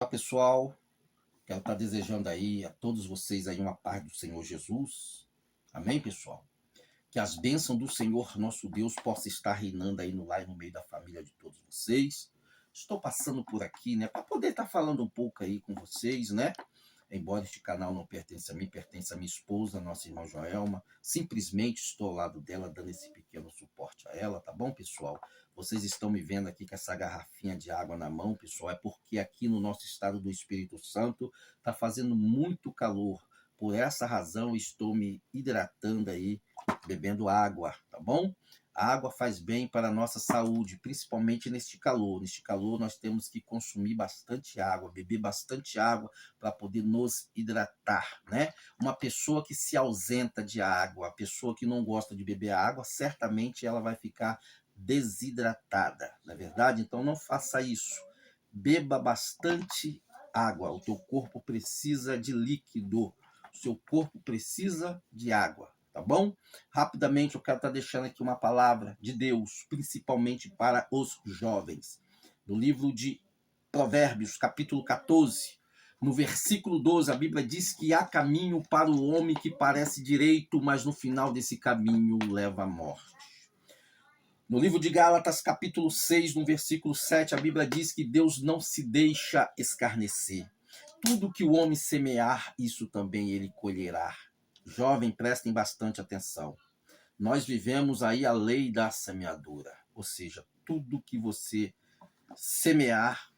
Olá, pessoal, quero estar desejando aí a todos vocês aí uma paz do Senhor Jesus. Amém, pessoal? Que as bênçãos do Senhor nosso Deus possa estar reinando aí no lar e no meio da família de todos vocês. Estou passando por aqui, né, para poder estar falando um pouco aí com vocês, né? Embora este canal não pertence a mim, pertence à minha esposa, nossa irmã Joelma. Simplesmente estou ao lado dela, dando esse pequeno suporte a ela, tá bom, pessoal? Vocês estão me vendo aqui com essa garrafinha de água na mão, pessoal, é porque aqui no nosso estado do Espírito Santo está fazendo muito calor. Por essa razão, estou me hidratando aí, bebendo água, tá bom? A água faz bem para a nossa saúde, principalmente neste calor. Neste calor, nós temos que consumir bastante água, beber bastante água para poder nos hidratar, né? Uma pessoa que se ausenta de água, a pessoa que não gosta de beber água, certamente ela vai ficar desidratada, não é verdade? Então não faça isso. Beba bastante água. O teu corpo precisa de líquido. O seu corpo precisa de água, tá bom? Rapidamente eu quero estar deixando aqui uma palavra de Deus, principalmente para os jovens. No livro de Provérbios, capítulo 14, no versículo 12, a Bíblia diz que há caminho para o homem que parece direito, mas no final desse caminho leva à morte. No livro de Gálatas, capítulo 6, no versículo 7, a Bíblia diz que Deus não se deixa escarnecer. Tudo que o homem semear, isso também ele colherá. Jovem, prestem bastante atenção. Nós vivemos aí a lei da semeadura, ou seja, tudo que você semear,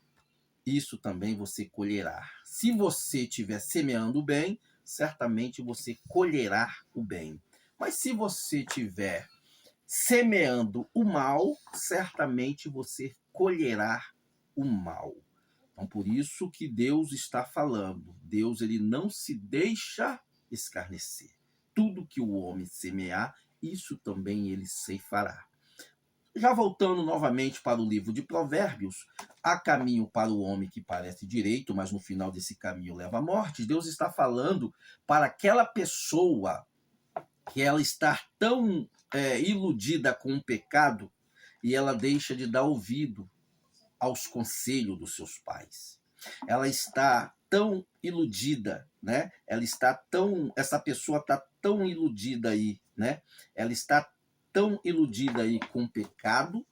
isso também você colherá. Se você estiver semeando bem, certamente você colherá o bem. Mas se você estiver semeando o mal, certamente você colherá o mal. Então, por isso que Deus está falando. Deus, ele não se deixa escarnecer. Tudo que o homem semear, isso também ele ceifará. Já voltando novamente para o livro de Provérbios, há caminho para o homem que parece direito, mas no final desse caminho leva à morte. Deus está falando para aquela pessoa que ela está tão iludida com o pecado e ela deixa de dar ouvido aos conselhos dos seus pais. Ela está tão iludida, né? Essa pessoa está tão iludida aí, né? Ela está tão iludida aí com o pecado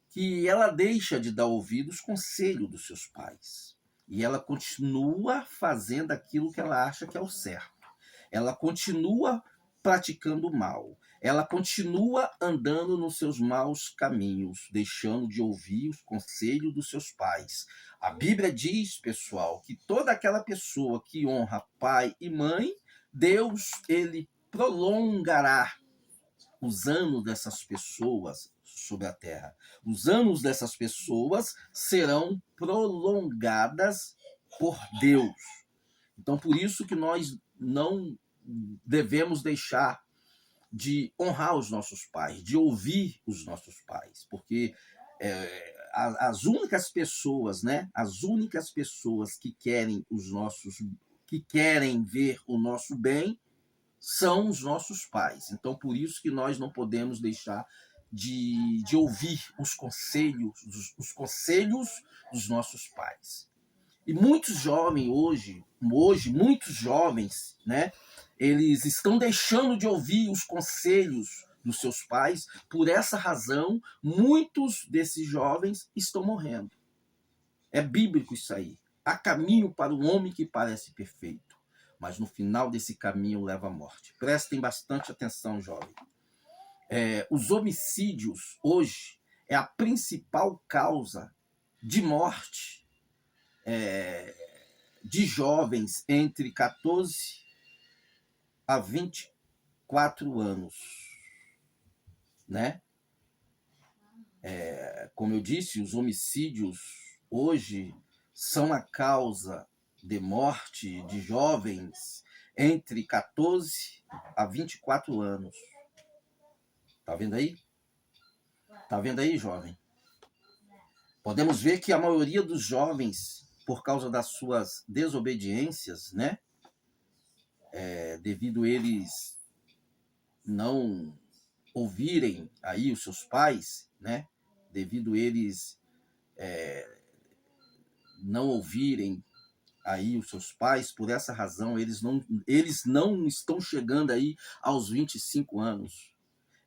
que ela deixa de dar ouvido aos conselhos dos seus pais. E ela continua fazendo aquilo que ela acha que é o certo. Ela continua praticando o mal. Ela continua andando nos seus maus caminhos, deixando de ouvir os conselhos dos seus pais. A Bíblia diz, pessoal, que toda aquela pessoa que honra pai e mãe, Deus, ele prolongará os anos dessas pessoas sobre a terra. Os anos dessas pessoas serão prolongadas por Deus. Então, por isso que nós não devemos deixar de honrar os nossos pais, de ouvir os nossos pais, porque as únicas pessoas, né? As únicas pessoas que querem ver o nosso bem são os nossos pais. Então, por isso que nós não podemos deixar de ouvir os conselhos dos nossos pais. E muitos jovens hoje, muitos jovens, né, eles estão deixando de ouvir os conselhos dos seus pais. Por essa razão, muitos desses jovens estão morrendo. É bíblico isso aí. Há caminho para o homem que parece perfeito, mas no final desse caminho leva à morte. Prestem bastante atenção, jovem. Os homicídios hoje é a principal causa de morte de jovens entre 14 a 24 anos, né? Como eu disse, os homicídios hoje são a causa de morte de jovens entre 14 a 24 anos. Tá vendo aí? Tá vendo aí, jovem? Podemos ver que a maioria dos jovens, por causa das suas desobediências, né? Devido eles não ouvirem aí os seus pais, né? Devido eles não ouvirem aí os seus pais, por essa razão, eles não estão chegando aí aos 25 anos.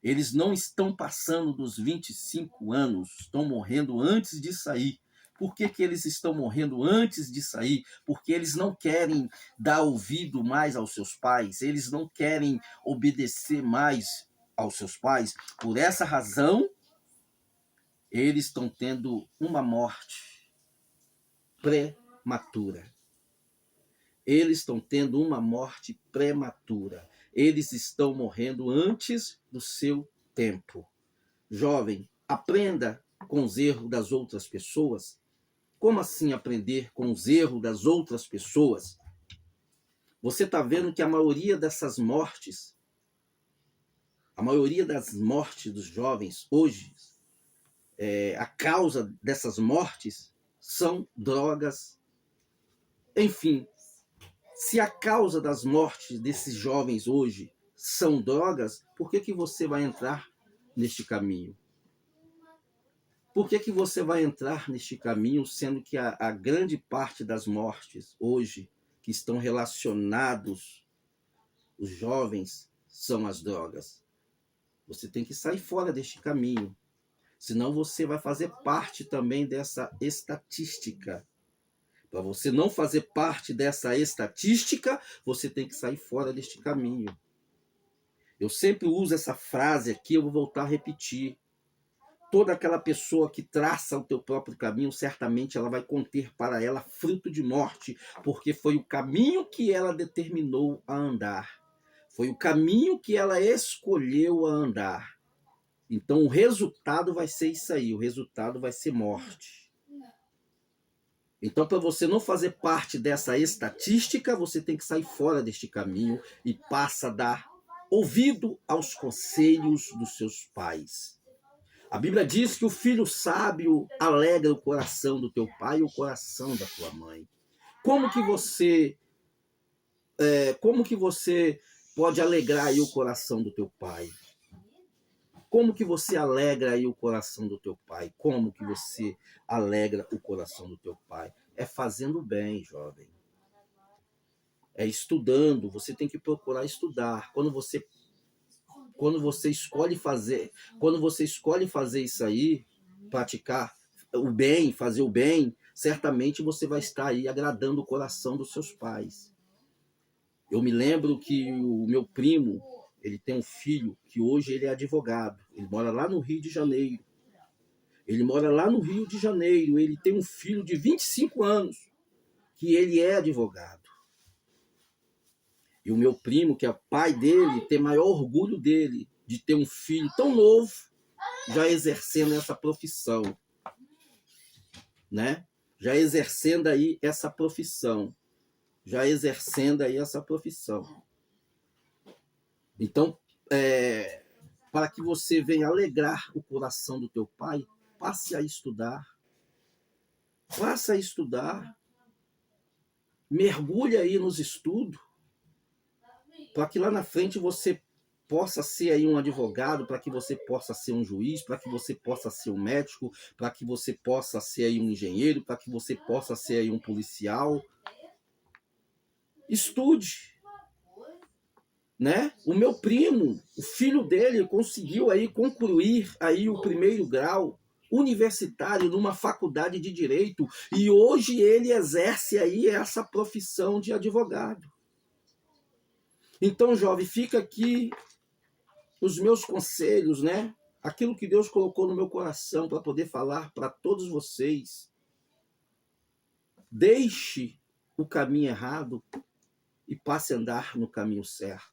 Eles não estão passando dos 25 anos, estão morrendo antes de sair. Por que eles estão morrendo antes de sair? Porque eles não querem dar ouvido mais aos seus pais, eles não querem obedecer mais aos seus pais. Por essa razão, eles estão tendo uma morte prematura. Eles estão tendo uma morte prematura. Eles estão morrendo antes do seu tempo. Jovem, aprenda com os erros das outras pessoas. Como assim aprender com os erros das outras pessoas? Você está vendo que a maioria dessas mortes, a maioria das mortes dos jovens hoje, a causa dessas mortes são drogas. Enfim, se a causa das mortes desses jovens hoje são drogas, por que você vai entrar neste caminho? Por que você vai entrar neste caminho, sendo que a grande parte das mortes hoje que estão relacionados os jovens são as drogas? Você tem que sair fora deste caminho, senão você vai fazer parte também dessa estatística. Para você não fazer parte dessa estatística, você tem que sair fora deste caminho. Eu sempre uso essa frase aqui, eu vou voltar a repetir. Toda aquela pessoa que traça o teu próprio caminho, certamente ela vai conter para ela fruto de morte, porque foi o caminho que ela determinou a andar. Foi o caminho que ela escolheu a andar. Então o resultado vai ser isso aí, o resultado vai ser morte. Então, para você não fazer parte dessa estatística, você tem que sair fora deste caminho e passa a dar ouvido aos conselhos dos seus pais. A Bíblia diz que o filho sábio alegra o coração do teu pai e o coração da tua mãe. Como que você pode alegrar aí o coração do teu pai? Como que você alegra aí o coração do teu pai? Como que você alegra o coração do teu pai? É fazendo bem, jovem. É estudando, você tem que procurar estudar. Quando você escolhe fazer isso aí, praticar o bem, fazer o bem, certamente você vai estar aí agradando o coração dos seus pais. Eu me lembro que o meu primo, ele tem um filho que hoje ele é advogado. Ele mora lá no Rio de Janeiro. Ele tem um filho de 25 anos que ele é advogado. E o meu primo, que é o pai dele, tem maior orgulho dele de ter um filho tão novo já exercendo essa profissão, né? Já exercendo aí essa profissão. Então, para que você venha alegrar o coração do teu pai, passe a estudar. Mergulhe aí nos estudos, para que lá na frente você possa ser aí um advogado, para que você possa ser um juiz, para que você possa ser um médico, para que você possa ser aí um engenheiro, para que você possa ser aí um policial. Estude, né? O meu primo, o filho dele conseguiu aí concluir aí o primeiro grau universitário numa faculdade de direito e hoje ele exerce aí essa profissão de advogado. Então, jovem, fica aqui os meus conselhos, né? Aquilo que Deus colocou no meu coração para poder falar para todos vocês. Deixe o caminho errado e passe a andar no caminho certo.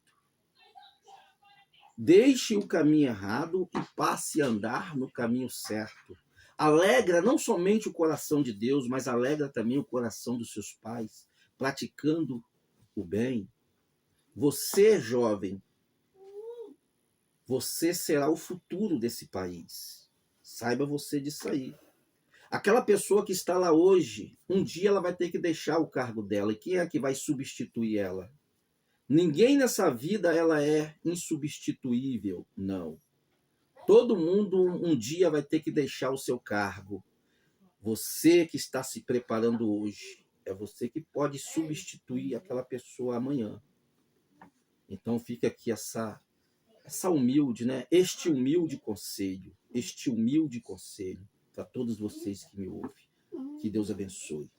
Deixe o caminho errado e passe a andar no caminho certo. Alegra não somente o coração de Deus, mas alegra também o coração dos seus pais, praticando o bem. Você, jovem, você será o futuro desse país. Saiba você disso aí. Aquela pessoa que está lá hoje, um dia ela vai ter que deixar o cargo dela. E quem é que vai substituir ela? Ninguém nessa vida ela é Você que está se preparando hoje, é você que pode substituir aquela pessoa amanhã. Então fica aqui essa humilde, né? Este humilde conselho para todos vocês que me ouvem. Que Deus abençoe.